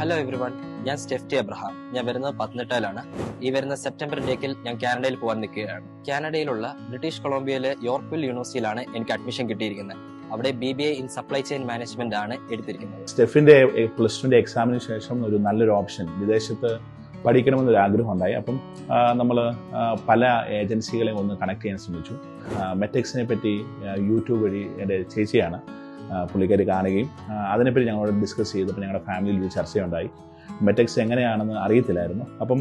Hello everyone, ഞാൻ സ്റ്റെഫ്റ്റി Abraham. ഞാൻ വരുന്നത് പത്തനംതിട്ടയിലാണ്. ഈ വരുന്ന സെപ്റ്റംബർ ഡേക്കിൽ ഞാൻ കാനഡയിൽ പോകാൻ നിൽക്കുകയാണ്. കാനഡയിലുള്ള ബ്രിട്ടീഷ് കൊളംബിയയിലെ യോർക്ക്വിൽ യൂണിവേഴ്സിറ്റിയിലാണ് എനിക്ക് അഡ്മിഷൻ കിട്ടിയിരിക്കുന്നത്. അവിടെ BBA in supply chain management ആണ് എടുത്തിരിക്കുന്നത്. സ്റ്റെഫിന്റെ +2 എക്സാമിന് ശേഷം ഒരു നല്ലൊരു ഓപ്ഷൻ വിദേശത്ത് പഠിക്കണമെന്നൊരു ആഗ്രഹം ഉണ്ടായി. അപ്പം നമ്മൾ പല ഏജൻസികളെയും ഒന്ന് കണക്ട് ചെയ്യാൻ ശ്രമിച്ചു. മെറ്റെക്സിനെ പറ്റി യൂട്യൂബ് വഴി എൻ്റെ ചേച്ചിയാണ് പുള്ളിക്കാരി കാണുകയും അതിനെപ്പറ്റി ഞങ്ങളോട് ഡിസ്കസ് ചെയ്തപ്പോൾ ഞങ്ങളുടെ ഫാമിലിയിൽ ഒരു ചർച്ചയുണ്ടായി. മെറ്റെക്സ് എങ്ങനെയാണെന്ന് അറിയത്തില്ലായിരുന്നു. അപ്പം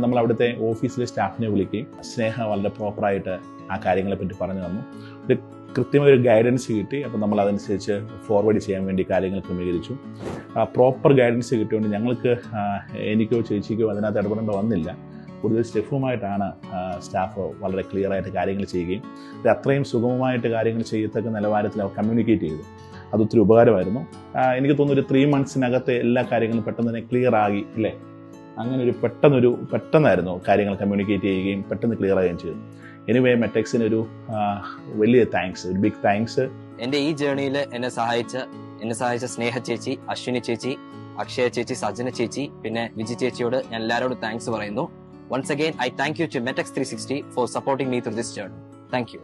നമ്മൾ അവിടുത്തെ ഓഫീസിലെ സ്റ്റാഫിനെ വിളിക്കുകയും സ്നേഹ വളരെ പ്രോപ്പറായിട്ട് ആ കാര്യങ്ങളെപ്പറ്റി പറഞ്ഞു തന്നു. ഒരു കൃത്യമായൊരു ഗൈഡൻസ് കിട്ടി. അപ്പം നമ്മൾ അതനുസരിച്ച് ഫോർവേഡ് ചെയ്യാൻ വേണ്ടി കാര്യങ്ങൾ ക്രമീകരിച്ചു. പ്രോപ്പർ ഗൈഡൻസ് കിട്ടിയതുകൊണ്ട് ഞങ്ങൾക്ക് എനിക്കോ ചേച്ചിക്കോ അതിനകത്ത് ഇടപെടേണ്ട വന്നില്ല. കൂടുതൽ സ്റ്റെഫുമായിട്ടാണ് സ്റ്റാഫ് വളരെ ക്ലിയറായിട്ട് കാര്യങ്ങൾ ചെയ്യുകയും ഇത് അത്രയും സുഗമമായിട്ട് കാര്യങ്ങൾ ചെയ്യത്തക്ക നിലവാരത്തിൽ അവർ കമ്മ്യൂണിക്കേറ്റ് ചെയ്തു. അതൊത്തിരി ഉപകാരമായിരുന്നു. എനിക്ക് തോന്നുന്നു ഒരു 3 monthsനകത്ത് എല്ലാ കാര്യങ്ങളും പെട്ടെന്ന് തന്നെ ക്ലിയർ ആകി അല്ലേ. അങ്ങനെ പെട്ടെന്നായിരുന്നു കാര്യങ്ങൾ കമ്മ്യൂണിക്കേറ്റ് ചെയ്യുകയും പെട്ടെന്ന് ക്ലിയർ ആകുകയും ചെയ്തു. എനിവേ മെറ്റെക്സിന് ഒരു വലിയ താങ്ക്സ്, ഒരു ബിഗ് താങ്ക്സ്. എന്റെ ഈ ജേർണിയിൽ എന്നെ സഹായിച്ച സ്നേഹ ചേച്ചി, അശ്വിനി ചേച്ചി, അക്ഷയ ചേച്ചി, സജന ചേച്ചി, പിന്നെ വിജി ചേച്ചിയോട് ഞാൻ എല്ലാവരോടും താങ്ക്സ് പറയുന്നു. Once again, I thank you to Metex 360 for supporting me through this journey. Thank you.